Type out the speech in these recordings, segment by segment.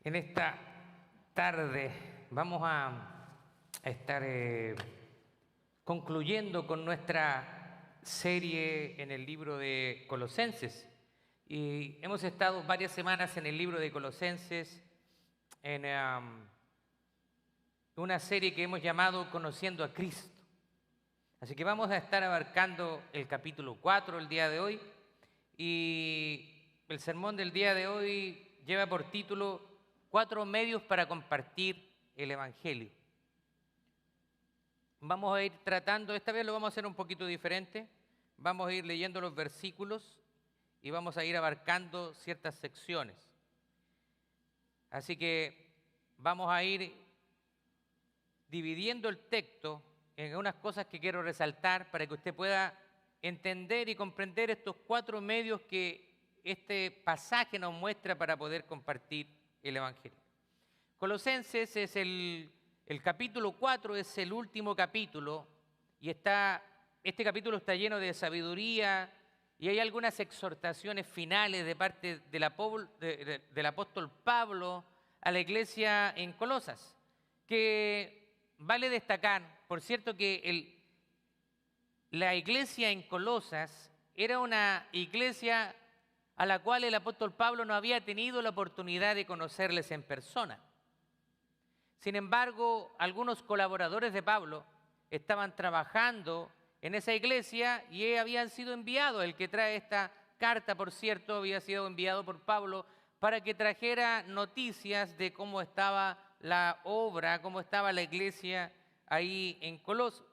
En esta tarde vamos a estar concluyendo con nuestra serie en el libro de Colosenses. Y hemos estado varias semanas en el libro de Colosenses en una serie que hemos llamado Conociendo a Cristo. Así que vamos a estar abarcando el capítulo 4 el día de hoy, y el sermón del día de hoy lleva por título 4 medios para compartir el Evangelio. Vamos a ir tratando, esta vez lo vamos a hacer un poquito diferente, vamos a ir leyendo los versículos y vamos a ir abarcando ciertas secciones. Así que vamos a ir dividiendo el texto en unas cosas que quiero resaltar para que usted pueda entender y comprender estos 4 medios que este pasaje nos muestra para poder compartir el Evangelio. Colosenses es el capítulo 4, es el último capítulo, y este capítulo está lleno de sabiduría, y hay algunas exhortaciones finales de parte del apóstol Pablo a la iglesia en Colosas, que vale destacar, por cierto, que la iglesia en Colosas era una iglesia a la cual el apóstol Pablo no había tenido la oportunidad de conocerles en persona. Sin embargo, algunos colaboradores de Pablo estaban trabajando en esa iglesia y habían sido enviados. El que trae esta carta, por cierto, había sido enviado por Pablo para que trajera noticias de cómo estaba la obra, cómo estaba la iglesia ahí en Colosas.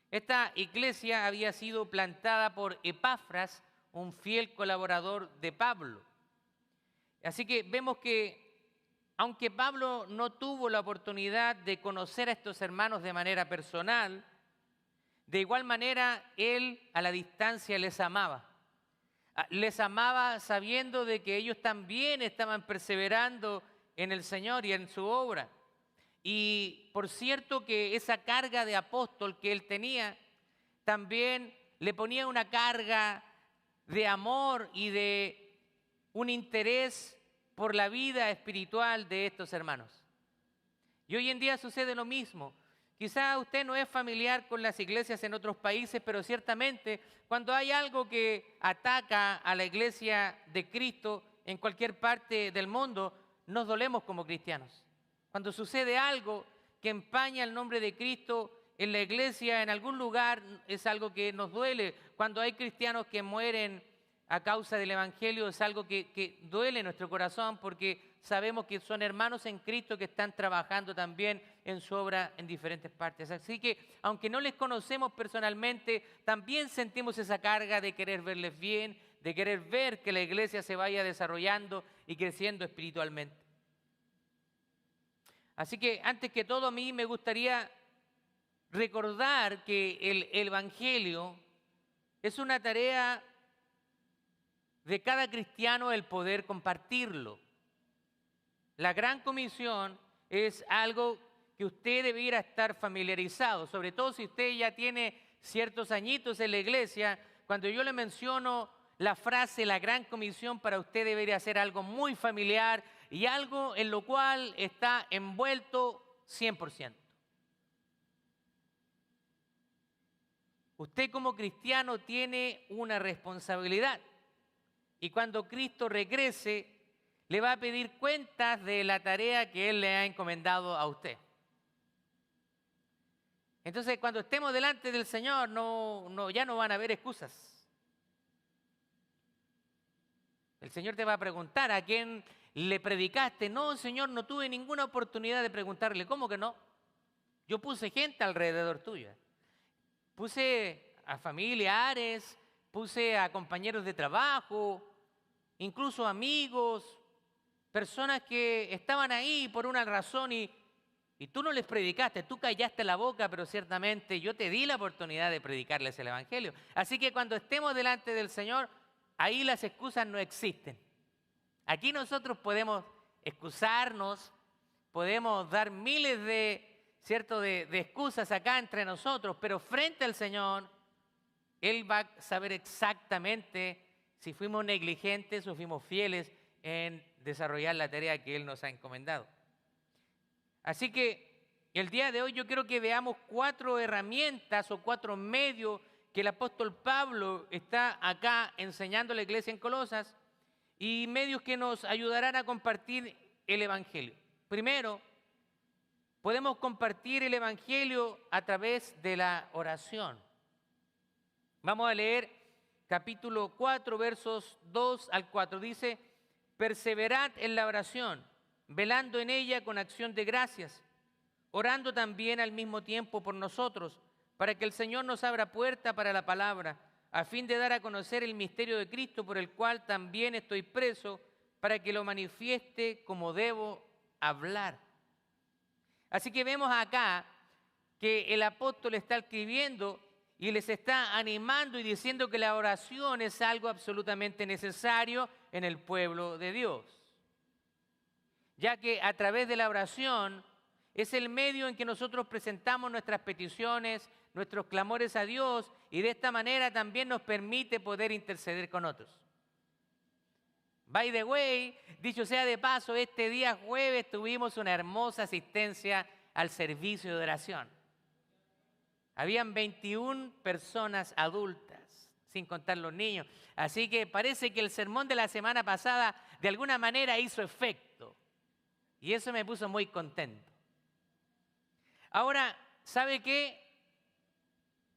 Esta iglesia había sido plantada por Epafras, un fiel colaborador de Pablo. Así que vemos que aunque Pablo no tuvo la oportunidad de conocer a estos hermanos de manera personal, de igual manera él a la distancia les amaba. Les amaba sabiendo de que ellos también estaban perseverando en el Señor y en su obra. Y por cierto que esa carga de apóstol que él tenía, también le ponía una carga de amor y de un interés por la vida espiritual de estos hermanos. Y hoy en día sucede lo mismo. Quizá usted no es familiar con las iglesias en otros países, pero ciertamente cuando hay algo que ataca a la iglesia de Cristo en cualquier parte del mundo, nos dolemos como cristianos. Cuando sucede algo que empaña el nombre de Cristo en la iglesia, en algún lugar, es algo que nos duele. Cuando hay cristianos que mueren a causa del Evangelio, es algo que duele nuestro corazón, porque sabemos que son hermanos en Cristo que están trabajando también en su obra en diferentes partes. Así que, aunque no les conocemos personalmente, también sentimos esa carga de querer verles bien, de querer ver que la iglesia se vaya desarrollando y creciendo espiritualmente. Así que, antes que todo, a mí me gustaría recordar que el Evangelio es una tarea de cada cristiano el poder compartirlo. La Gran Comisión es algo que usted debiera estar familiarizado, sobre todo si usted ya tiene ciertos añitos en la iglesia. Cuando yo le menciono la frase la Gran Comisión, para usted debería ser algo muy familiar y algo en lo cual está envuelto 100%. Usted como cristiano tiene una responsabilidad. Y cuando Cristo regrese, le va a pedir cuentas de la tarea que Él le ha encomendado a usted. Entonces, cuando estemos delante del Señor, ya no van a haber excusas. El Señor te va a preguntar: ¿a quién le predicaste? No, Señor, no tuve ninguna oportunidad de preguntarle. ¿Cómo que no? Yo puse gente alrededor tuya. Puse a familiares, puse a compañeros de trabajo, incluso amigos, personas que estaban ahí por una razón y tú no les predicaste, tú callaste la boca, pero ciertamente yo te di la oportunidad de predicarles el Evangelio. Así que cuando estemos delante del Señor, ahí las excusas no existen. Aquí nosotros podemos excusarnos, podemos dar miles de excusas acá entre nosotros, pero frente al Señor, Él va a saber exactamente si fuimos negligentes o fuimos fieles en desarrollar la tarea que Él nos ha encomendado. Así que el día de hoy yo quiero que veamos 4 herramientas o 4 medios que el apóstol Pablo está acá enseñando a la iglesia en Colosas y medios que nos ayudarán a compartir el Evangelio. Primero, podemos compartir el Evangelio a través de la oración. Vamos a leer capítulo 4, versos 2 al 4. Dice, perseverad en la oración, velando en ella con acción de gracias, orando también al mismo tiempo por nosotros, para que el Señor nos abra puerta para la palabra, a fin de dar a conocer el misterio de Cristo, por el cual también estoy preso, para que lo manifieste como debo hablar. Así que vemos acá que el apóstol está escribiendo y les está animando y diciendo que la oración es algo absolutamente necesario en el pueblo de Dios, ya que a través de la oración es el medio en que nosotros presentamos nuestras peticiones, nuestros clamores a Dios, y de esta manera también nos permite poder interceder con otros. By the way, dicho sea de paso, este día jueves tuvimos una hermosa asistencia al servicio de oración. Habían 21 personas adultas, sin contar los niños. Así que parece que el sermón de la semana pasada de alguna manera hizo efecto. Y eso me puso muy contento. Ahora, ¿sabe qué?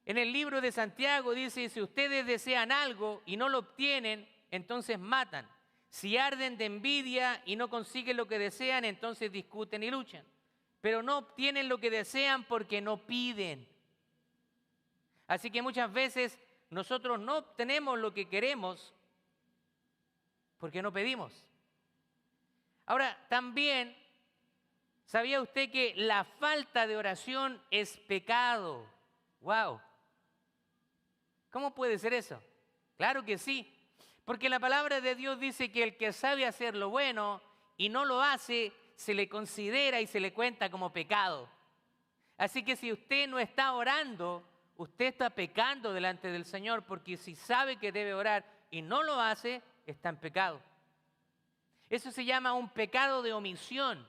En el libro de Santiago dice, si ustedes desean algo y no lo obtienen, entonces matan. Si arden de envidia y no consiguen lo que desean, entonces discuten y luchan. Pero no obtienen lo que desean porque no piden. Así que muchas veces nosotros no obtenemos lo que queremos porque no pedimos. Ahora, también, ¿sabía usted que la falta de oración es pecado? ¡Wow! ¿Cómo puede ser eso? Claro que sí, porque la palabra de Dios dice que el que sabe hacer lo bueno y no lo hace, se le considera y se le cuenta como pecado. Así que si usted no está orando, usted está pecando delante del Señor, porque si sabe que debe orar y no lo hace, está en pecado. Eso se llama un pecado de omisión.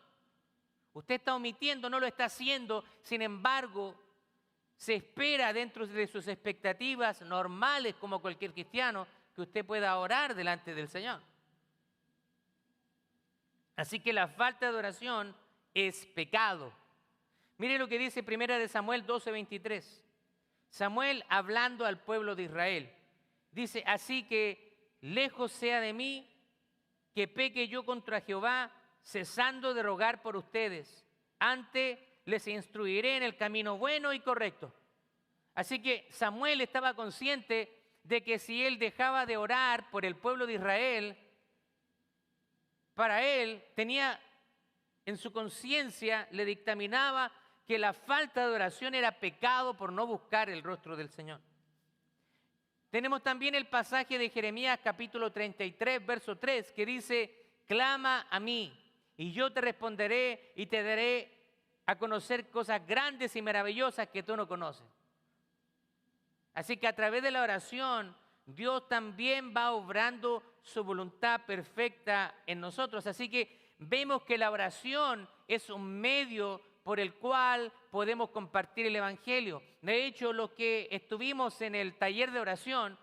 Usted está omitiendo, no lo está haciendo, sin embargo, se espera dentro de sus expectativas normales como cualquier cristiano que usted pueda orar delante del Señor. Así que la falta de oración es pecado. Mire lo que dice 1 Samuel 12:23. Samuel hablando al pueblo de Israel. Dice, así que lejos sea de mí que peque yo contra Jehová, cesando de rogar por ustedes. Antes les instruiré en el camino bueno y correcto. Así que Samuel estaba consciente de que si él dejaba de orar por el pueblo de Israel, para él tenía en su conciencia, le dictaminaba que la falta de oración era pecado por no buscar el rostro del Señor. Tenemos también el pasaje de Jeremías capítulo 33, verso 3, que dice, clama a mí y yo te responderé y te daré a conocer cosas grandes y maravillosas que tú no conoces. Así que a través de la oración, Dios también va obrando su voluntad perfecta en nosotros. Así que vemos que la oración es un medio por el cual podemos compartir el Evangelio. De hecho, los que estuvimos en el taller de oración,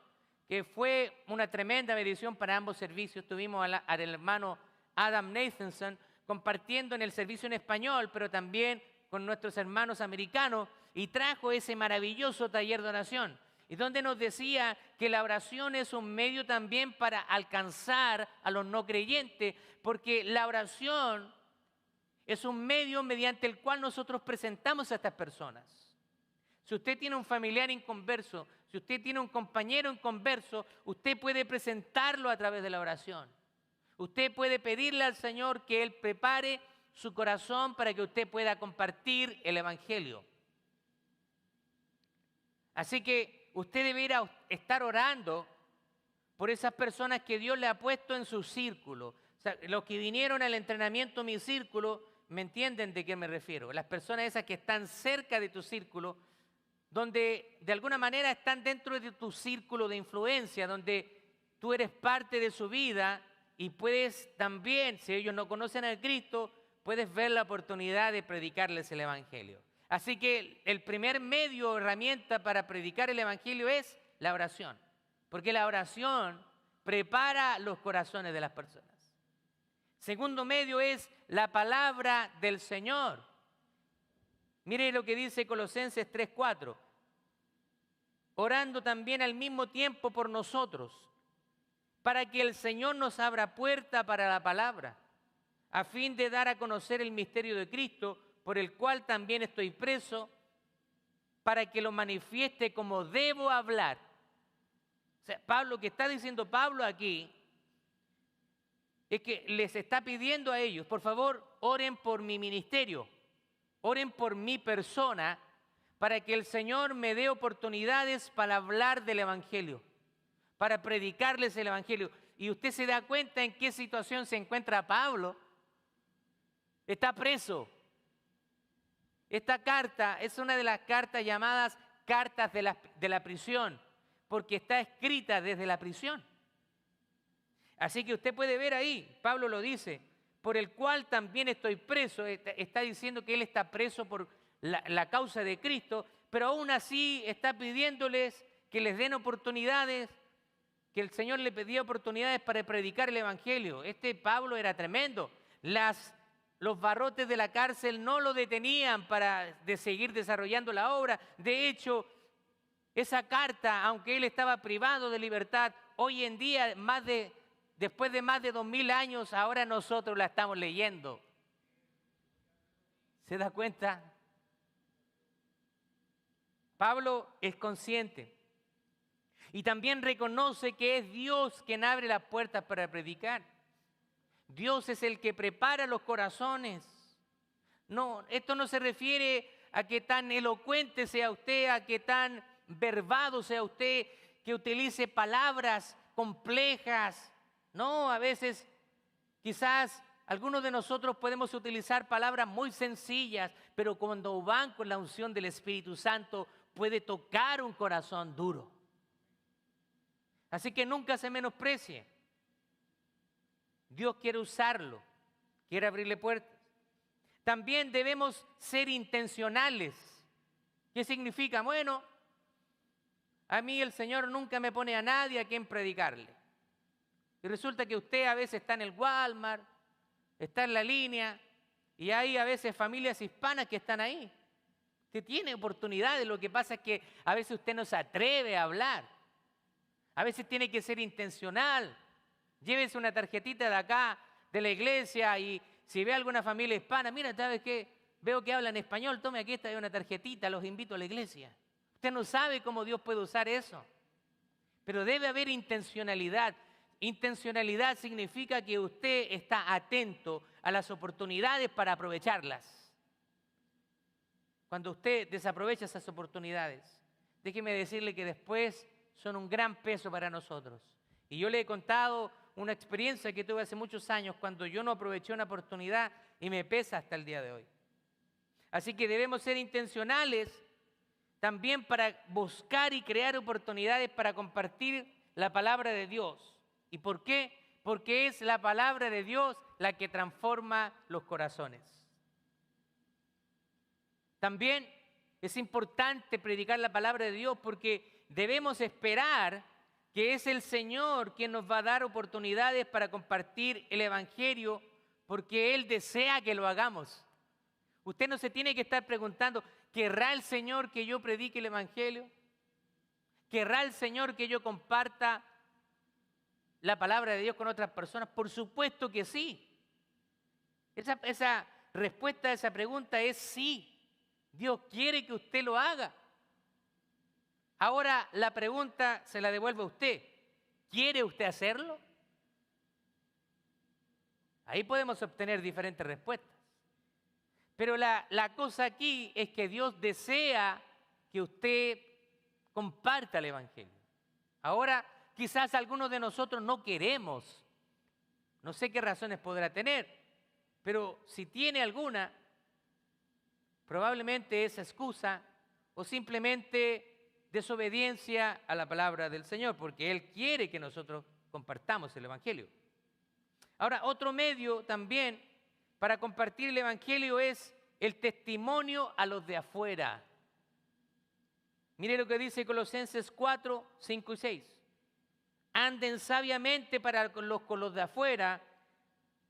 que fue una tremenda bendición para ambos servicios, tuvimos al hermano Adam Nathanson compartiendo en el servicio en español, pero también con nuestros hermanos americanos, y trajo ese maravilloso taller de oración, y donde nos decía que la oración es un medio también para alcanzar a los no creyentes, porque la oración es un medio mediante el cual nosotros presentamos a estas personas. Si usted tiene un familiar inconverso, si usted tiene un compañero inconverso, usted puede presentarlo a través de la oración. Usted puede pedirle al Señor que Él prepare su corazón para que usted pueda compartir el Evangelio. Así que usted deberá estar orando por esas personas que Dios le ha puesto en su círculo. O sea, los que vinieron al entrenamiento Mi Círculo, ¿me entienden de qué me refiero? Las personas esas que están cerca de tu círculo, donde de alguna manera están dentro de tu círculo de influencia, donde tú eres parte de su vida y puedes también, si ellos no conocen a Cristo, puedes ver la oportunidad de predicarles el Evangelio. Así que el primer medio o herramienta para predicar el Evangelio es la oración, porque la oración prepara los corazones de las personas. Segundo medio es la palabra del Señor. Mire lo que dice Colosenses 3:4. Orando también al mismo tiempo por nosotros, para que el Señor nos abra puerta para la palabra, a fin de dar a conocer el misterio de Cristo, por el cual también estoy preso, para que lo manifieste como debo hablar. O sea, lo que está diciendo Pablo aquí es que les está pidiendo a ellos, por favor, oren por mi ministerio, oren por mi persona, para que el Señor me dé oportunidades para hablar del Evangelio, para predicarles el Evangelio. Y usted se da cuenta en qué situación se encuentra Pablo. Está preso. Esta carta es una de las cartas llamadas cartas de la prisión, porque está escrita desde la prisión. Así que usted puede ver ahí, Pablo lo dice, por el cual también estoy preso. Está diciendo que él está preso por la causa de Cristo, pero aún así está pidiéndoles que les den oportunidades, que el Señor le pedía oportunidades para predicar el Evangelio. Este Pablo era tremendo. Los barrotes de la cárcel no lo detenían de seguir desarrollando la obra. De hecho, esa carta, aunque él estaba privado de libertad, hoy en día, después de más de 2000 años, ahora nosotros la estamos leyendo. ¿Se da cuenta? Pablo es consciente y también reconoce que es Dios quien abre las puertas para predicar. Dios es el que prepara los corazones. No, esto no se refiere a que tan elocuente sea usted, a que tan verbado sea usted, que utilice palabras complejas. No, a veces quizás algunos de nosotros podemos utilizar palabras muy sencillas, pero cuando van con la unción del Espíritu Santo puede tocar un corazón duro. Así que nunca se menosprecie. Dios quiere usarlo, quiere abrirle puertas. También debemos ser intencionales. ¿Qué significa? Bueno, a mí el Señor nunca me pone a nadie a quien predicarle. Y resulta que usted a veces está en el Walmart, está en la línea, y hay a veces familias hispanas que están ahí. Usted tiene oportunidades, lo que pasa es que a veces usted no se atreve a hablar. A veces tiene que ser intencional. Llévese una tarjetita de acá, de la iglesia, y si ve alguna familia hispana, mira, ¿sabes qué? Veo que hablan español, tome aquí, esta es una tarjetita, los invito a la iglesia. Usted no sabe cómo Dios puede usar eso. Pero debe haber intencionalidad. Intencionalidad significa que usted está atento a las oportunidades para aprovecharlas. Cuando usted desaprovecha esas oportunidades, déjeme decirle que después son un gran peso para nosotros. Y yo le he contado una experiencia que tuve hace muchos años cuando yo no aproveché una oportunidad y me pesa hasta el día de hoy. Así que debemos ser intencionales también para buscar y crear oportunidades para compartir la palabra de Dios. ¿Y por qué? Porque es la palabra de Dios la que transforma los corazones. También es importante predicar la palabra de Dios porque debemos esperar que es el Señor quien nos va a dar oportunidades para compartir el Evangelio porque Él desea que lo hagamos. Usted no se tiene que estar preguntando, ¿querrá el Señor que yo predique el Evangelio? ¿Querrá el Señor que yo comparta la palabra de Dios con otras personas? Por supuesto que sí. Esa respuesta a esa pregunta es sí. Dios quiere que usted lo haga. Ahora la pregunta se la devuelvo a usted. ¿Quiere usted hacerlo? Ahí podemos obtener diferentes respuestas. Pero la cosa aquí es que Dios desea que usted comparta el Evangelio. Ahora, quizás algunos de nosotros no queremos. No sé qué razones podrá tener, pero si tiene alguna, probablemente es excusa o simplemente desobediencia a la palabra del Señor, porque Él quiere que nosotros compartamos el Evangelio. Ahora, otro medio también para compartir el Evangelio es el testimonio a los de afuera. Mire lo que dice Colosenses 4, 5 y 6. Anden sabiamente para con los de afuera,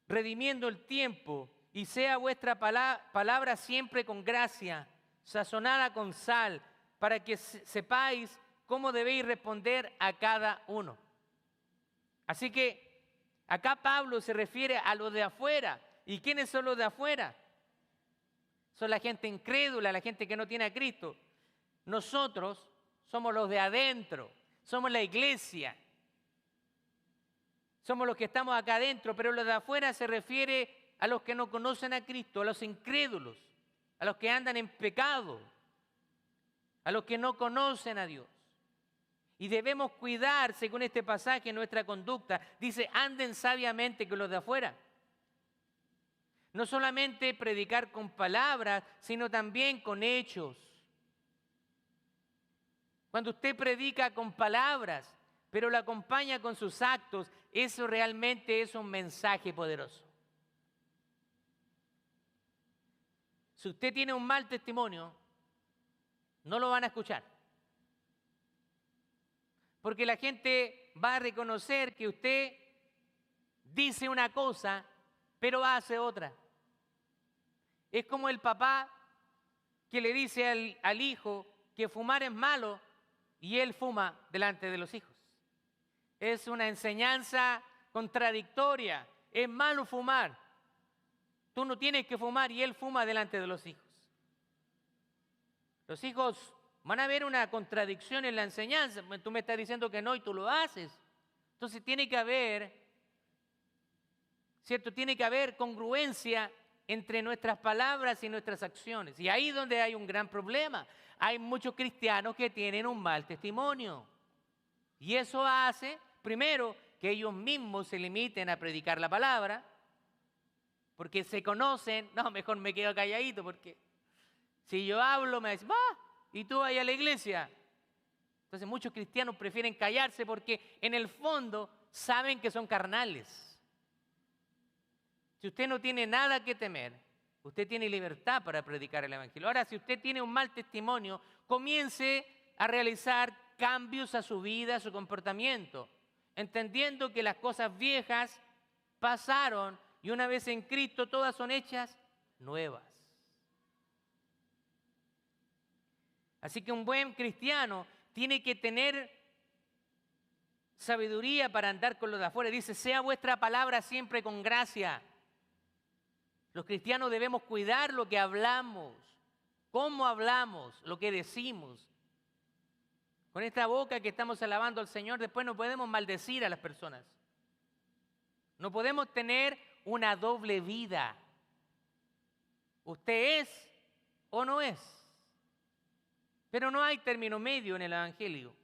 redimiendo el tiempo, y sea vuestra palabra siempre con gracia, sazonada con sal, para que sepáis cómo debéis responder a cada uno. Así que acá Pablo se refiere a los de afuera. ¿Y quiénes son los de afuera? Son la gente incrédula, la gente que no tiene a Cristo. Nosotros somos los de adentro, somos la iglesia. Somos los que estamos acá adentro, pero los de afuera se refiere a los que no conocen a Cristo, a los incrédulos, a los que andan en pecado, a los que no conocen a Dios. Y debemos cuidar, según este pasaje, nuestra conducta. Dice, anden sabiamente con los de afuera. No solamente predicar con palabras, sino también con hechos. Cuando usted predica con palabras, pero lo acompaña con sus actos, eso realmente es un mensaje poderoso. Si usted tiene un mal testimonio, no lo van a escuchar. Porque la gente va a reconocer que usted dice una cosa, pero hace otra. Es como el papá que le dice al hijo que fumar es malo y él fuma delante de los hijos. Es una enseñanza contradictoria. Es malo fumar. Tú no tienes que fumar y él fuma delante de los hijos. Los hijos van a ver una contradicción en la enseñanza. Tú me estás diciendo que no y tú lo haces. Entonces tiene que haber, ¿cierto? Tiene que haber congruencia entre nuestras palabras y nuestras acciones. Y ahí es donde hay un gran problema. Hay muchos cristianos que tienen un mal testimonio. Y eso hace, primero, que ellos mismos se limiten a predicar la palabra, porque se conocen. No, mejor me quedo calladito, porque si yo hablo me dicen, va, y tú vas a la iglesia. Entonces muchos cristianos prefieren callarse porque en el fondo saben que son carnales. Si usted no tiene nada que temer, usted tiene libertad para predicar el Evangelio. Ahora, si usted tiene un mal testimonio, comience a realizar cambios a su vida, a su comportamiento, entendiendo que las cosas viejas pasaron y una vez en Cristo todas son hechas nuevas. Así que un buen cristiano tiene que tener sabiduría para andar con los de afuera. Dice, sea vuestra palabra siempre con gracia. Los cristianos debemos cuidar lo que hablamos, cómo hablamos, lo que decimos. Con esta boca que estamos alabando al Señor, después no podemos maldecir a las personas. No podemos tener una doble vida. Usted es o no es. Pero no hay término medio en el Evangelio.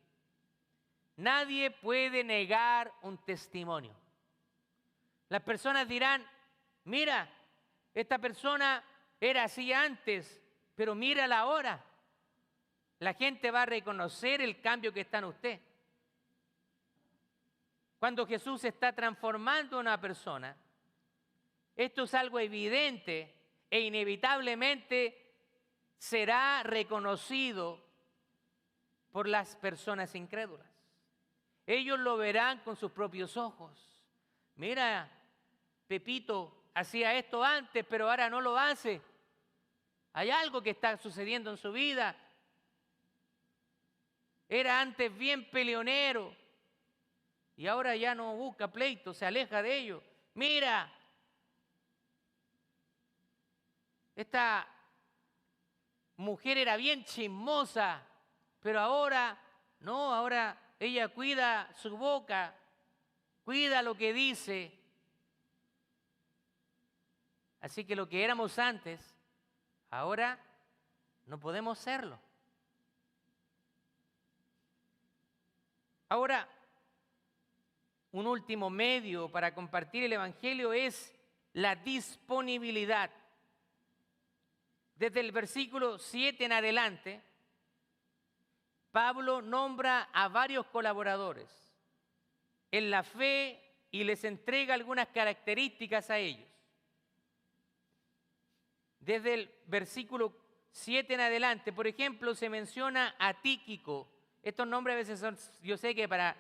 Nadie puede negar un testimonio. Las personas dirán, mira, esta persona era así antes, pero mírala ahora. La gente va a reconocer el cambio que está en usted. Cuando Jesús está transformando a una persona, esto es algo evidente e inevitablemente será reconocido por las personas incrédulas. Ellos lo verán con sus propios ojos. Mira, Pepito hacía esto antes, pero ahora no lo hace. Hay algo que está sucediendo en su vida. Era antes bien peleonero y ahora ya no busca pleito, se aleja de ello. Mira, esta mujer era bien chismosa, pero ahora no, ahora ella cuida su boca, cuida lo que dice. Así que lo que éramos antes, ahora no podemos serlo. Ahora, un último medio para compartir el Evangelio es la disponibilidad. Desde el versículo 7 en adelante, Pablo nombra a varios colaboradores en la fe, y les entrega algunas características a ellos. Desde el versículo 7 en adelante, por ejemplo, se menciona a Tíquico. Estos nombres a veces son, yo sé que para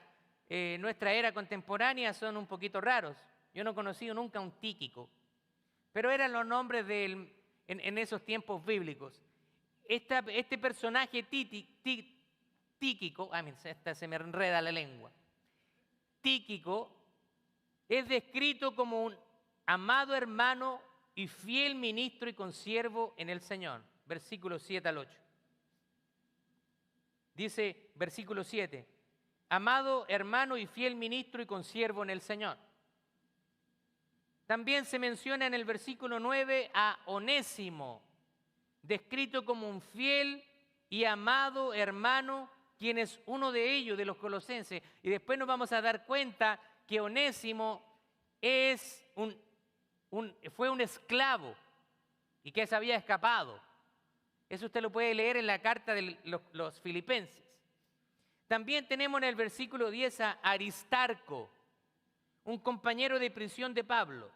nuestra era contemporánea son un poquito raros. Yo no he conocido nunca un Tíquico, pero eran los nombres en esos tiempos bíblicos. Este personaje Tíquico, se me enreda la lengua. Tíquico es descrito como un amado hermano y fiel ministro y consiervo en el Señor. Versículos 7 al 8. Dice, versículo 7, amado hermano y fiel ministro y consiervo en el Señor. También se menciona en el versículo 9 a Onésimo, descrito como un fiel y amado hermano, quien es uno de ellos, de los colosenses. Y después nos vamos a dar cuenta que Onésimo fue un esclavo y que se había escapado. Eso usted lo puede leer en la carta de los Filipenses. También tenemos en el versículo 10 a Aristarco, un compañero de prisión de Pablo.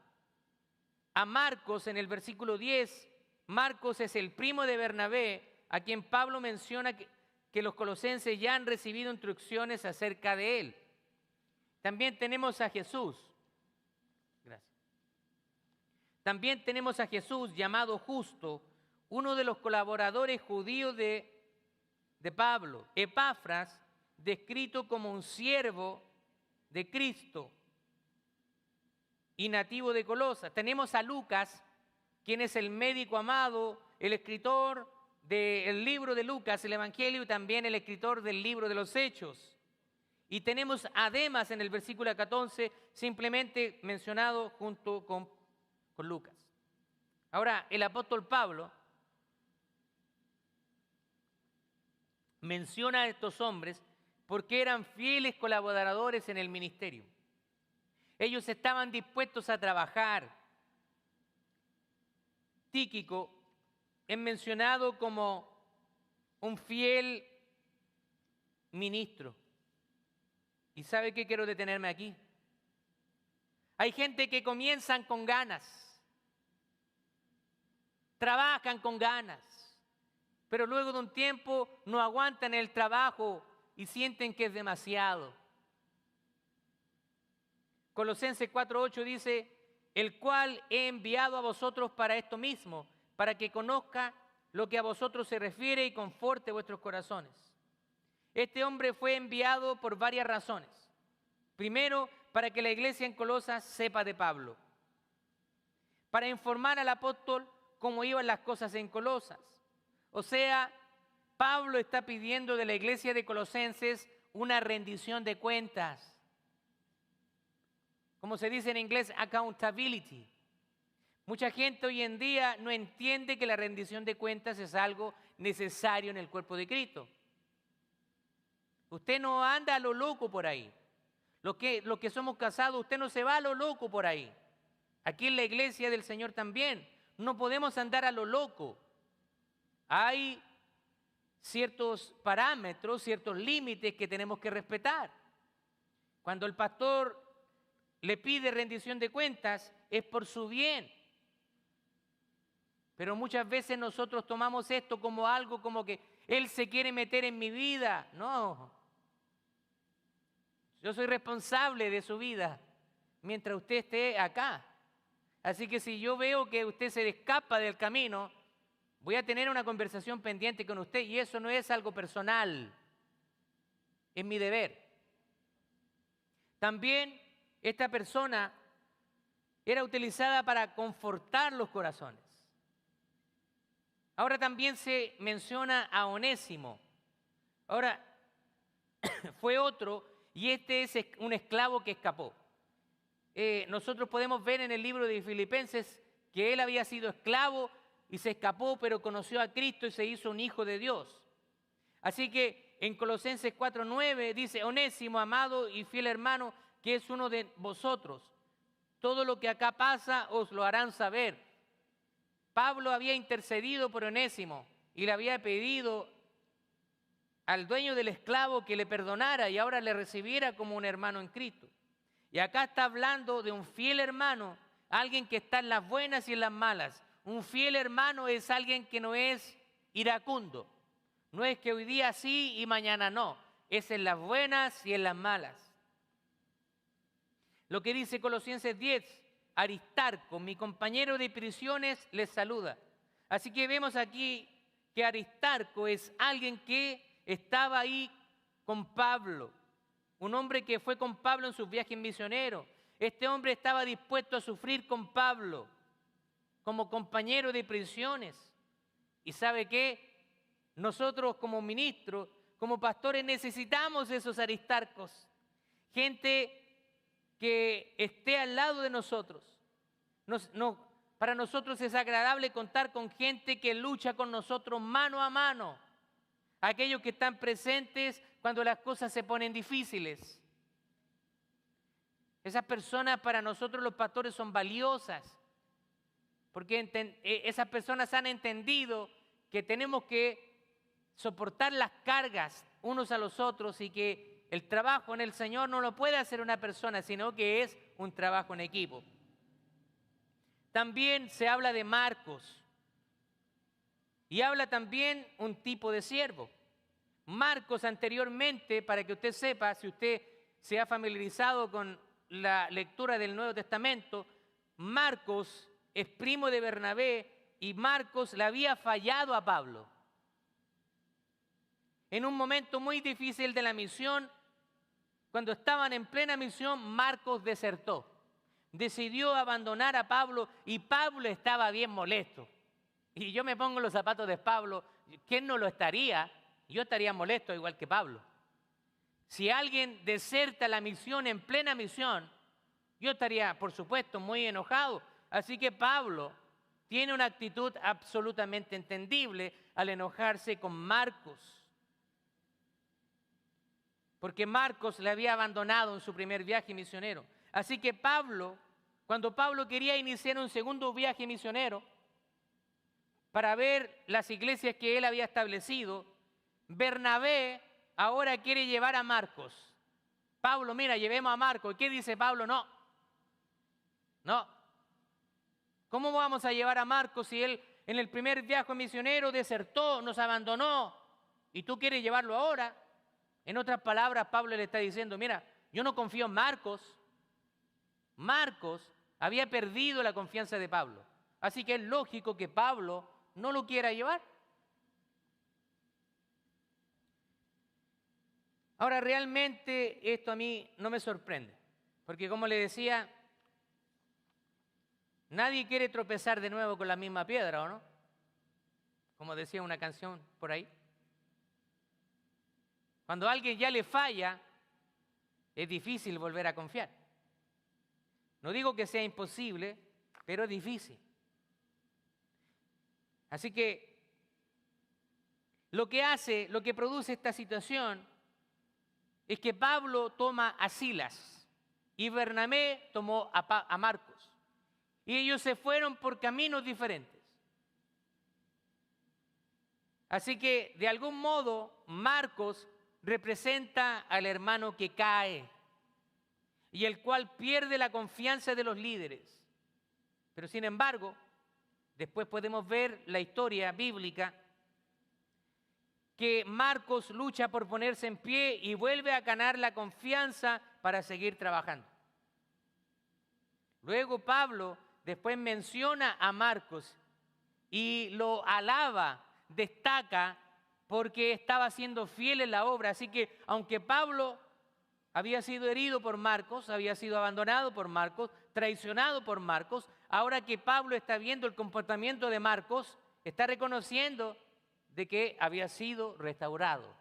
A Marcos en el versículo 10, Marcos es el primo de Bernabé, a quien Pablo menciona que los colosenses ya han recibido instrucciones acerca de él. También tenemos a Jesús. Gracias. También tenemos a Jesús llamado Justo, uno de los colaboradores judíos de Pablo. Epafras, descrito como un siervo de Cristo y nativo de Colosas. Tenemos a Lucas, quien es el médico amado, el escritor del libro de Lucas, el Evangelio, y también el escritor del libro de los Hechos. Y tenemos a Demas en el versículo 14, simplemente mencionado junto con Lucas. Ahora, el apóstol Pablo menciona a estos hombres porque eran fieles colaboradores en el ministerio. Ellos estaban dispuestos a trabajar. Tíquico es mencionado como un fiel ministro. ¿Y sabe qué quiero detenerme aquí? Hay gente que comienzan con ganas, trabajan con ganas, pero luego de un tiempo no aguantan el trabajo y sienten que es demasiado. Colosenses 4:8 dice, el cual he enviado a vosotros para esto mismo, para que conozca lo que a vosotros se refiere y conforte vuestros corazones. Este hombre fue enviado por varias razones. Primero, para que la iglesia en Colosas sepa de Pablo, para informar al apóstol cómo iban las cosas en Colosas. O sea, Pablo está pidiendo de la iglesia de Colosenses una rendición de cuentas. Como se dice en inglés, accountability. Mucha gente hoy en día no entiende que la rendición de cuentas es algo necesario en el cuerpo de Cristo. Usted no anda a lo loco por ahí. Los que somos casados, usted no se va a lo loco por ahí. Aquí en la iglesia del Señor también. No podemos andar a lo loco. Hay ciertos parámetros, ciertos límites que tenemos que respetar. Cuando el pastor le pide rendición de cuentas, es por su bien. Pero muchas veces nosotros tomamos esto como algo como que Él se quiere meter en mi vida. No. Yo soy responsable de su vida mientras usted esté acá. Así que si yo veo que usted se escapa del camino, voy a tener una conversación pendiente con usted y eso no es algo personal. Es mi deber. También esta persona era utilizada para confortar los corazones. Ahora también se menciona a Onésimo. Ahora, fue otro, y este es un esclavo que escapó. Nosotros podemos ver en el libro de Filipenses que él había sido esclavo y se escapó, pero conoció a Cristo y se hizo un hijo de Dios. Así que en Colosenses 4:9 dice, Onésimo, amado y fiel hermano, que es uno de vosotros. Todo lo que acá pasa os lo harán saber. Pablo había intercedido por Onésimo y le había pedido al dueño del esclavo que le perdonara y ahora le recibiera como un hermano en Cristo. Y acá está hablando de un fiel hermano, alguien que está en las buenas y en las malas. Un fiel hermano es alguien que no es iracundo. No es que hoy día sí y mañana no. Es en las buenas y en las malas. Lo que dice Colosenses 10, Aristarco, mi compañero de prisiones, les saluda. Así que vemos aquí que Aristarco es alguien que estaba ahí con Pablo. Un hombre que fue con Pablo en sus viajes misioneros. Este hombre estaba dispuesto a sufrir con Pablo como compañero de prisiones. ¿Y sabe qué? Nosotros como ministros, como pastores, necesitamos esos Aristarcos. Gente que esté al lado de nosotros. Para nosotros es agradable contar con gente que lucha con nosotros mano a mano. Aquellos que están presentes cuando las cosas se ponen difíciles. Esas personas para nosotros los pastores son valiosas. Porque esas personas han entendido que tenemos que soportar las cargas unos a los otros y que el trabajo en el Señor no lo puede hacer una persona, sino que es un trabajo en equipo. También se habla de Marcos y habla también un tipo de siervo. Marcos anteriormente, para que usted sepa, si usted se ha familiarizado con la lectura del Nuevo Testamento, Marcos es primo de Bernabé y Marcos le había fallado a Pablo. En un momento muy difícil de la misión, cuando estaban en plena misión, Marcos desertó. Decidió abandonar a Pablo y Pablo estaba bien molesto. Y yo me pongo en los zapatos de Pablo, ¿quién no lo estaría? Yo estaría molesto igual que Pablo. Si alguien deserta la misión en plena misión, yo estaría, por supuesto, muy enojado. Así que Pablo tiene una actitud absolutamente entendible al enojarse con Marcos. Porque Marcos le había abandonado en su primer viaje misionero. Así que Pablo, cuando Pablo quería iniciar un segundo viaje misionero, para ver las iglesias que él había establecido, Bernabé ahora quiere llevar a Marcos. Pablo, mira, llevemos a Marcos. ¿Y qué dice Pablo? No. ¿Cómo vamos a llevar a Marcos si él en el primer viaje misionero desertó, nos abandonó y tú quieres llevarlo ahora? En otras palabras, Pablo le está diciendo, mira, yo no confío en Marcos. Marcos había perdido la confianza de Pablo. Así que es lógico que Pablo no lo quiera llevar. Ahora, realmente esto a mí no me sorprende, porque como le decía, nadie quiere tropezar de nuevo con la misma piedra, ¿o no? Como decía una canción por ahí. Cuando a alguien ya le falla, es difícil volver a confiar. No digo que sea imposible, pero es difícil. Así que lo que produce esta situación es que Pablo toma a Silas y Bernabé tomó a Marcos. Y ellos se fueron por caminos diferentes. Así que de algún modo Marcos representa al hermano que cae y el cual pierde la confianza de los líderes. Pero sin embargo, después podemos ver la historia bíblica que Marcos lucha por ponerse en pie y vuelve a ganar la confianza para seguir trabajando. Luego Pablo después menciona a Marcos y lo alaba, destaca porque estaba siendo fiel en la obra. Así que aunque Pablo había sido herido por Marcos, había sido abandonado por Marcos, traicionado por Marcos, ahora que Pablo está viendo el comportamiento de Marcos, está reconociendo de que había sido restaurado.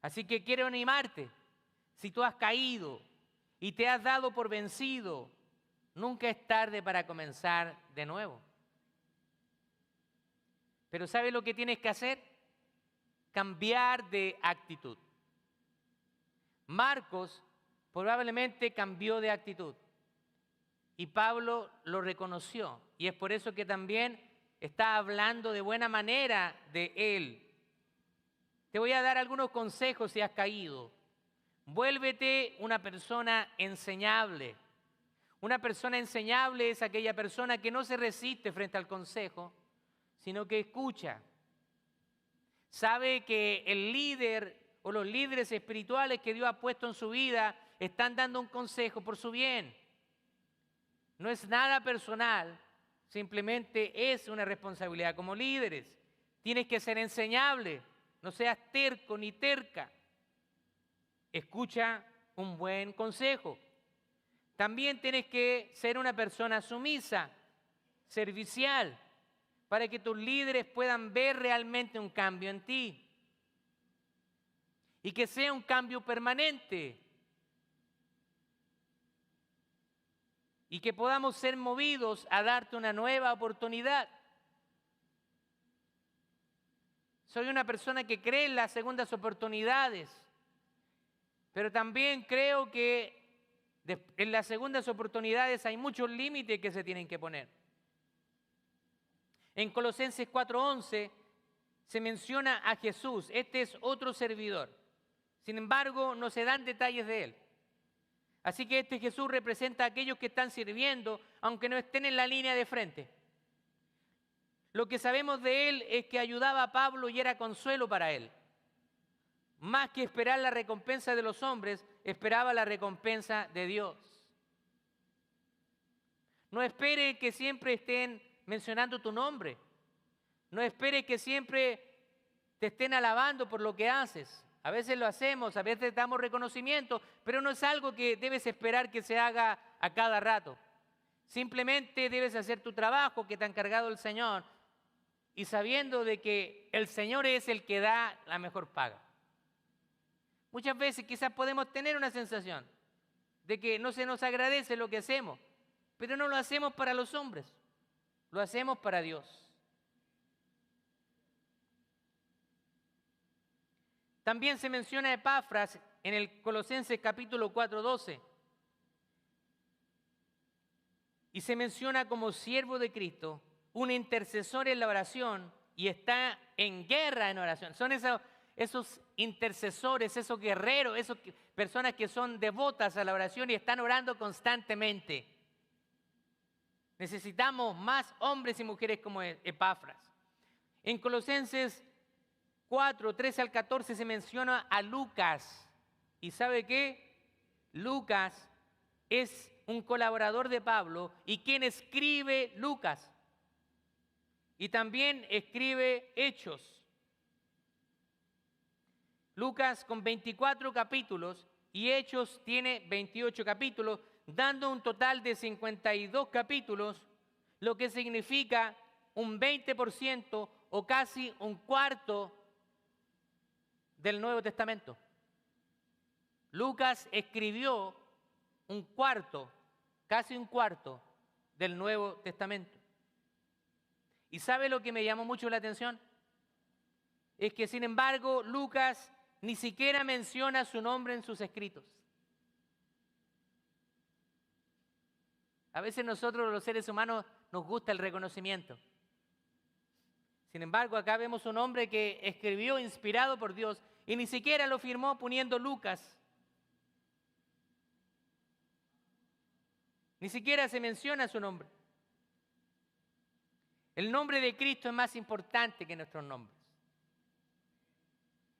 Así que quiero animarte, si tú has caído y te has dado por vencido, nunca es tarde para comenzar de nuevo. Pero ¿sabes lo que tienes que hacer? Cambiar de actitud. Marcos probablemente cambió de actitud y Pablo lo reconoció y es por eso que también está hablando de buena manera de él. Te voy a dar algunos consejos si has caído. Vuélvete una persona enseñable. Una persona enseñable es aquella persona que no se resiste frente al consejo, sino que escucha. Sabe que el líder o los líderes espirituales que Dios ha puesto en su vida están dando un consejo por su bien. No es nada personal, simplemente es una responsabilidad como líderes. Tienes que ser enseñable, no seas terco ni terca. Escucha un buen consejo. También tienes que ser una persona sumisa, servicial, para que tus líderes puedan ver realmente un cambio en ti. Y que sea un cambio permanente. Y que podamos ser movidos a darte una nueva oportunidad. Soy una persona que cree en las segundas oportunidades, pero también creo que en las segundas oportunidades hay muchos límites que se tienen que poner. En Colosenses 4:11 se menciona a Jesús. Este es otro servidor. Sin embargo, no se dan detalles de él. Así que este Jesús representa a aquellos que están sirviendo, aunque no estén en la línea de frente. Lo que sabemos de él es que ayudaba a Pablo y era consuelo para él. Más que esperar la recompensa de los hombres, esperaba la recompensa de Dios. No espere que siempre estén mencionando tu nombre. No espere que siempre te estén alabando por lo que haces. A veces lo hacemos, a veces damos reconocimiento, pero no es algo que debes esperar que se haga a cada rato. Simplemente debes hacer tu trabajo que te ha encargado el Señor y sabiendo de que el Señor es el que da la mejor paga. Muchas veces quizás podemos tener una sensación de que no se nos agradece lo que hacemos, pero no lo hacemos para los hombres, lo hacemos para Dios. También se menciona a Epafras en el Colosenses capítulo 4:12 y se menciona como siervo de Cristo, un intercesor en la oración y está en guerra en oración. Son esos intercesores, esos guerreros, esas personas que son devotas a la oración y están orando constantemente. Necesitamos más hombres y mujeres como Epafras. En Colosenses 4:13-14 se menciona a Lucas. ¿Y sabe qué? Lucas es un colaborador de Pablo y quien escribe Lucas. Y también escribe Hechos. Lucas con 24 capítulos y Hechos tiene 28 capítulos, dando un total de 52 capítulos, lo que significa un 20% o casi un cuarto del Nuevo Testamento. Lucas escribió un cuarto, casi un cuarto del Nuevo Testamento. ¿Y sabe lo que me llamó mucho la atención? Es que, sin embargo, Lucas ni siquiera menciona su nombre en sus escritos. A veces nosotros los seres humanos nos gusta el reconocimiento. Sin embargo, acá vemos un hombre que escribió inspirado por Dios y ni siquiera lo firmó poniendo Lucas. Ni siquiera se menciona su nombre. El nombre de Cristo es más importante que nuestros nombres.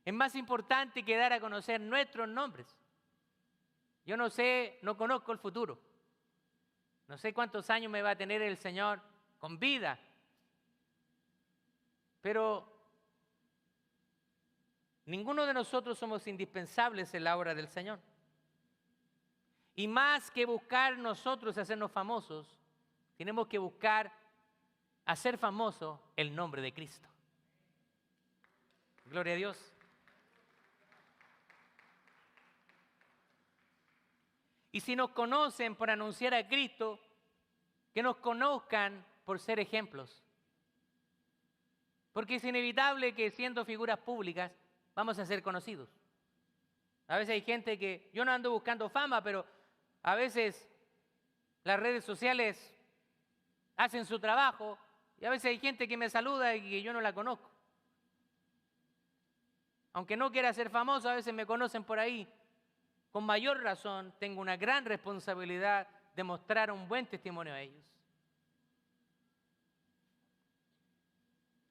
Es más importante que dar a conocer nuestros nombres. Yo no sé, no conozco el futuro. No sé cuántos años me va a tener el Señor con vida. Pero ninguno de nosotros somos indispensables en la obra del Señor. Y más que buscar nosotros hacernos famosos, tenemos que buscar hacer famoso el nombre de Cristo. Gloria a Dios. Y si nos conocen por anunciar a Cristo, que nos conozcan por ser ejemplos. Porque es inevitable que siendo figuras públicas vamos a ser conocidos. A veces hay gente que, yo no ando buscando fama, pero a veces las redes sociales hacen su trabajo y a veces hay gente que me saluda y que yo no la conozco. Aunque no quiera ser famoso, a veces me conocen por ahí. con mayor razón tengo una gran responsabilidad de mostrar un buen testimonio a ellos.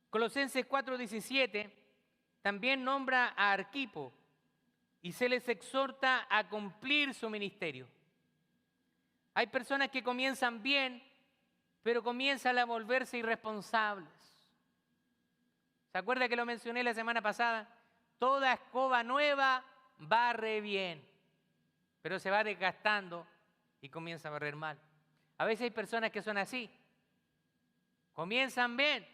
Colosenses 4:17 también nombra a Arquipo y se les exhorta a cumplir su ministerio. Hay personas que comienzan bien, pero comienzan a volverse irresponsables. ¿Se acuerda que lo mencioné la semana pasada? Toda escoba nueva barre bien, pero se va desgastando y comienza a barrer mal. A veces hay personas que son así. Comienzan bien,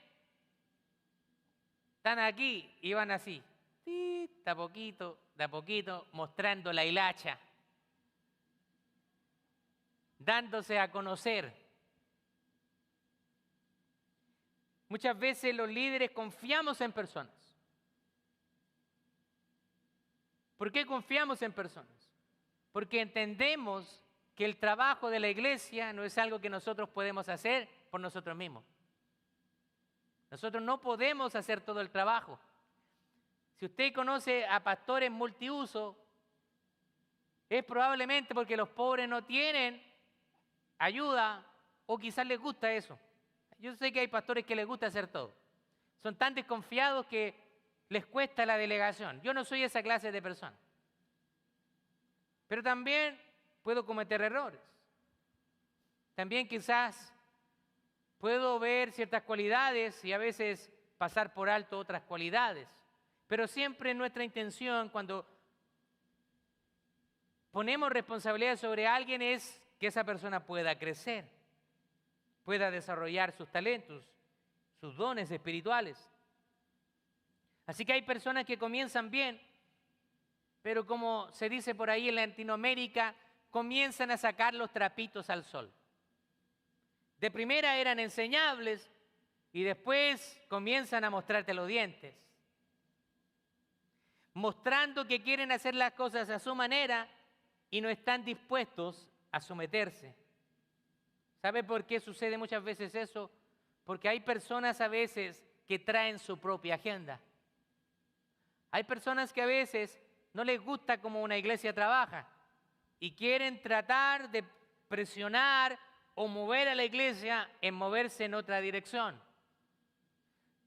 están aquí y van así, de a poquito, mostrando la hilacha, dándose a conocer. Muchas veces los líderes confiamos en personas. ¿Por qué confiamos en personas? Porque entendemos que el trabajo de la iglesia no es algo que nosotros podemos hacer por nosotros mismos. Nosotros no podemos hacer todo el trabajo. Si usted conoce a pastores multiuso, es probablemente porque los pobres no tienen ayuda o quizás les gusta eso. Yo sé que hay pastores que les gusta hacer todo. Son tan desconfiados que les cuesta la delegación. Yo no soy esa clase de persona. Pero también puedo cometer errores. También quizás puedo ver ciertas cualidades y a veces pasar por alto otras cualidades. Pero siempre nuestra intención cuando ponemos responsabilidad sobre alguien es que esa persona pueda crecer, pueda desarrollar sus talentos, sus dones espirituales. Así que hay personas que comienzan bien, pero como se dice por ahí en Latinoamérica, comienzan a sacar los trapitos al sol. De primera eran enseñables y después comienzan a mostrarte los dientes, mostrando que quieren hacer las cosas a su manera y no están dispuestos a someterse. ¿Sabe por qué sucede muchas veces eso? Porque hay personas a veces que traen su propia agenda. Hay personas que a veces no les gusta cómo una iglesia trabaja y quieren tratar de presionar o mover a la iglesia en moverse en otra dirección.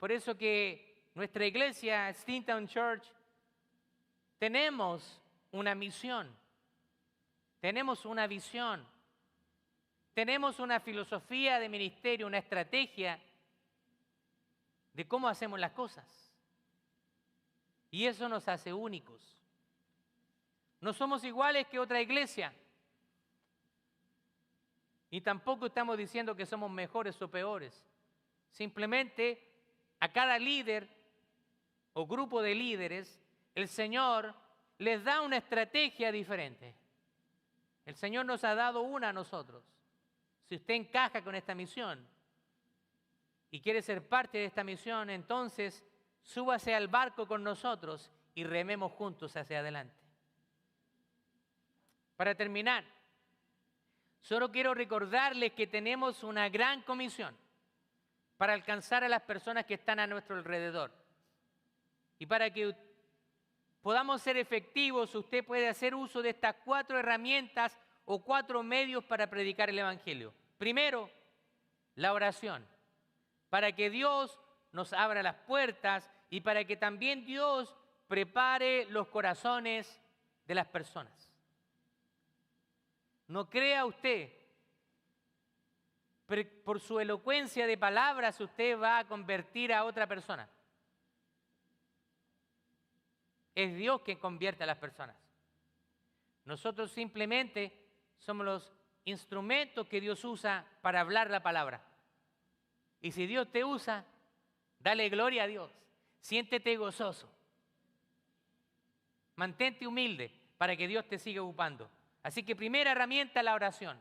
Por eso que nuestra iglesia, Steamtown Church, tenemos una misión, tenemos una visión, tenemos una filosofía de ministerio, una estrategia de cómo hacemos las cosas. Y eso nos hace únicos. No somos iguales que otra iglesia. Y tampoco estamos diciendo que somos mejores o peores. Simplemente a cada líder o grupo de líderes, el Señor les da una estrategia diferente. El Señor nos ha dado una a nosotros. Si usted encaja con esta misión y quiere ser parte de esta misión, entonces súbase al barco con nosotros y rememos juntos hacia adelante. Para terminar, solo quiero recordarles que tenemos una gran comisión para alcanzar a las personas que están a nuestro alrededor. Y para que podamos ser efectivos, usted puede hacer uso de estas 4 herramientas o 4 medios para predicar el Evangelio. Primero, la oración, para que Dios nos abra las puertas y para que también Dios prepare los corazones de las personas. No crea usted, por su elocuencia de palabras usted va a convertir a otra persona. Es Dios quien convierte a las personas. Nosotros simplemente somos los instrumentos que Dios usa para hablar la palabra. Y si Dios te usa, dale gloria a Dios. Siéntete gozoso. Mantente humilde para que Dios te siga ocupando. Así que primera herramienta, la oración.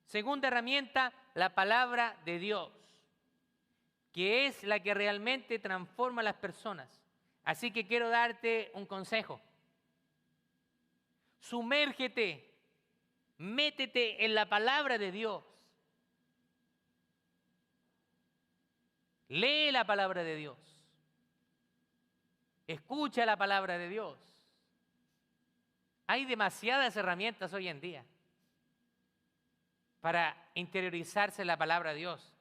Segunda herramienta, la palabra de Dios, que es la que realmente transforma a las personas. Así que quiero darte un consejo. Sumérgete, métete en la palabra de Dios. Lee la palabra de Dios. Escucha la palabra de Dios. Hay demasiadas herramientas hoy en día para interiorizarse la palabra de Dios.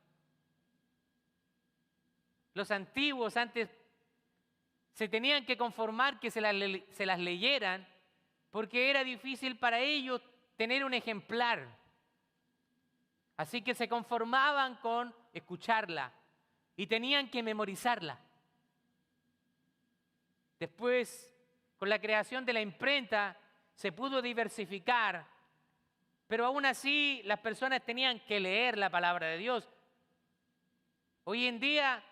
Los antiguos antes se tenían que conformar que se las leyeran porque era difícil para ellos tener un ejemplar. Así que se conformaban con escucharla y tenían que memorizarla. Después, con la creación de la imprenta, se pudo diversificar, pero aún así las personas tenían que leer la palabra de Dios. Hoy en día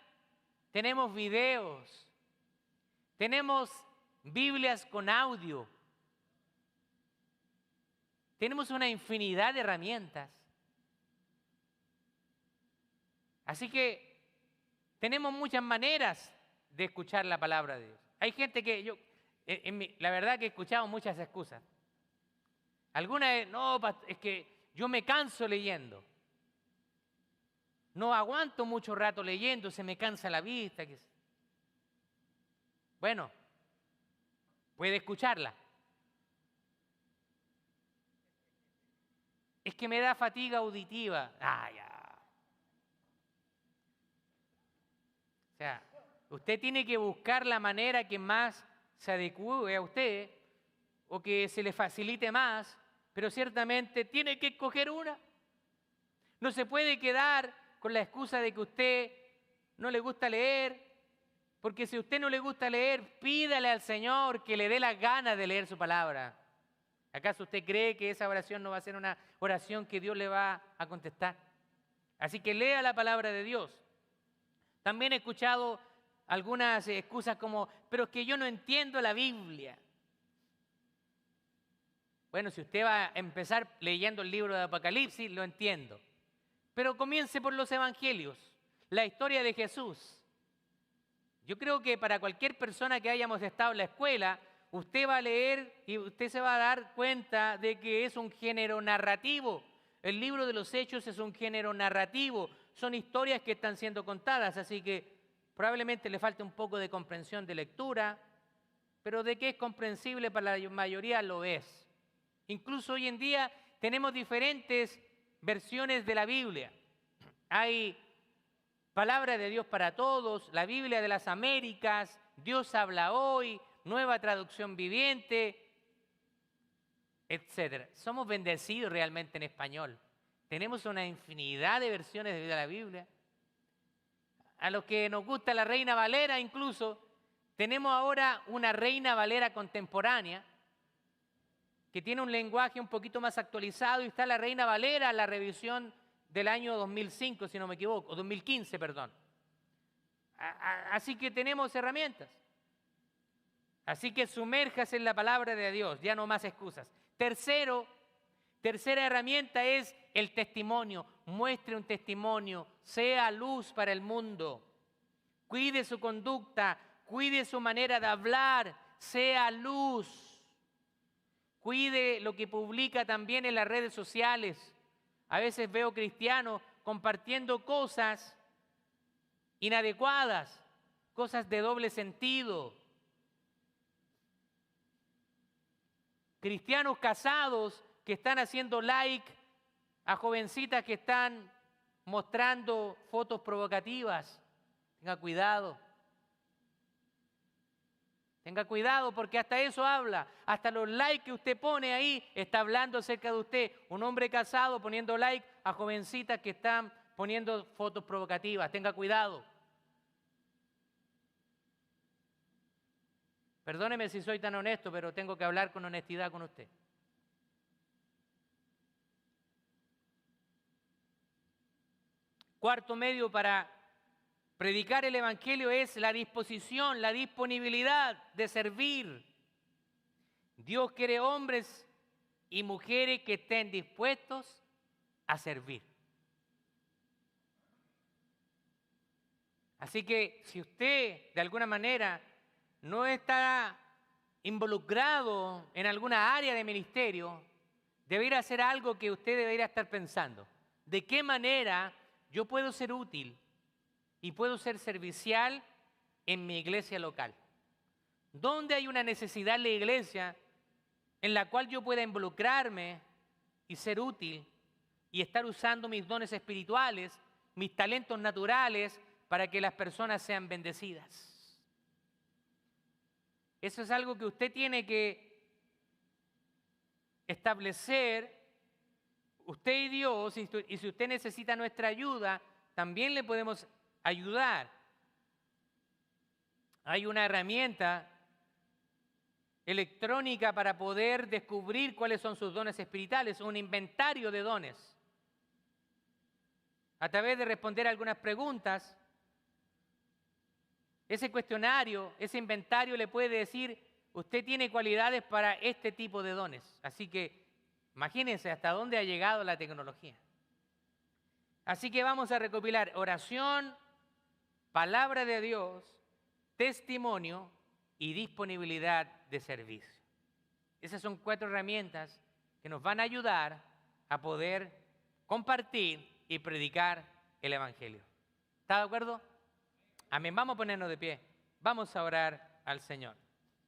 tenemos videos, tenemos Biblias con audio, tenemos una infinidad de herramientas. Así que tenemos muchas maneras de escuchar la palabra de Dios. Hay gente que la verdad que he escuchado muchas excusas. Algunas, no, es que yo me canso leyendo. No aguanto mucho rato leyendo, se me cansa la vista. Bueno, puede escucharla. Es que me da fatiga auditiva. Ya. O sea, usted tiene que buscar la manera que más se adecue a usted o que se le facilite más, pero ciertamente tiene que escoger una. No se puede quedar con la excusa de que a usted no le gusta leer, porque si a usted no le gusta leer, pídale al Señor que le dé las ganas de leer su palabra. ¿Acaso usted cree que esa oración no va a ser una oración que Dios le va a contestar? Así que lea la palabra de Dios. También he escuchado algunas excusas como, pero es que yo no entiendo la Biblia. Bueno, si usted va a empezar leyendo el libro de Apocalipsis, lo entiendo. Pero comience por los evangelios, la historia de Jesús. Yo creo que para cualquier persona que hayamos estado en la escuela, usted va a leer y usted se va a dar cuenta de que es un género narrativo. El libro de los Hechos es un género narrativo. Son historias que están siendo contadas, así que probablemente le falte un poco de comprensión de lectura, pero de que es comprensible para la mayoría lo es. Incluso hoy en día tenemos diferentes versiones de la Biblia. Hay Palabra de Dios para Todos, la Biblia de las Américas, Dios habla hoy, Nueva Traducción Viviente, etc. Somos bendecidos realmente en español. Tenemos una infinidad de versiones de la Biblia. A los que nos gusta la Reina Valera incluso, tenemos ahora una Reina Valera contemporánea que tiene un lenguaje un poquito más actualizado y está la Reina Valera, la revisión del año 2005, si no me equivoco, o 2015, perdón. Así que tenemos herramientas. Así que sumérjase en la palabra de Dios, ya no más excusas. Tercera herramienta es el testimonio. Muestre un testimonio, sea luz para el mundo. Cuide su conducta, cuide su manera de hablar, sea luz. Cuide lo que publica también en las redes sociales. A veces veo cristianos compartiendo cosas inadecuadas, cosas de doble sentido. Cristianos casados que están haciendo like a jovencitas que están mostrando fotos provocativas. Tenga cuidado. Tenga cuidado porque hasta eso habla. Hasta los likes que usted pone ahí está hablando acerca de usted. Un hombre casado poniendo like a jovencitas que están poniendo fotos provocativas. Tenga cuidado. Perdóneme si soy tan honesto, pero tengo que hablar con honestidad con usted. Cuarto medio para predicar el Evangelio es la disposición, la disponibilidad de servir. Dios quiere hombres y mujeres que estén dispuestos a servir. Así que si usted de alguna manera no está involucrado en alguna área de ministerio, debería hacer algo que usted debería estar pensando. ¿De qué manera yo puedo ser útil y puedo ser servicial en mi iglesia local? ¿Dónde hay una necesidad en la iglesia en la cual yo pueda involucrarme y ser útil y estar usando mis dones espirituales, mis talentos naturales, para que las personas sean bendecidas. Eso es algo que usted tiene que establecer, usted y Dios, y si usted necesita nuestra ayuda, también le podemos ayudar. Hay una herramienta electrónica para poder descubrir cuáles son sus dones espirituales, un inventario de dones. A través de responder algunas preguntas, ese cuestionario, ese inventario le puede decir, usted tiene cualidades para este tipo de dones. Así que imagínense hasta dónde ha llegado la tecnología. Así que vamos a recopilar oración, palabra de Dios, testimonio y disponibilidad de servicio. Esas son 4 herramientas que nos van a ayudar a poder compartir y predicar el Evangelio. ¿Está de acuerdo? Amén. Vamos a ponernos de pie. Vamos a orar al Señor.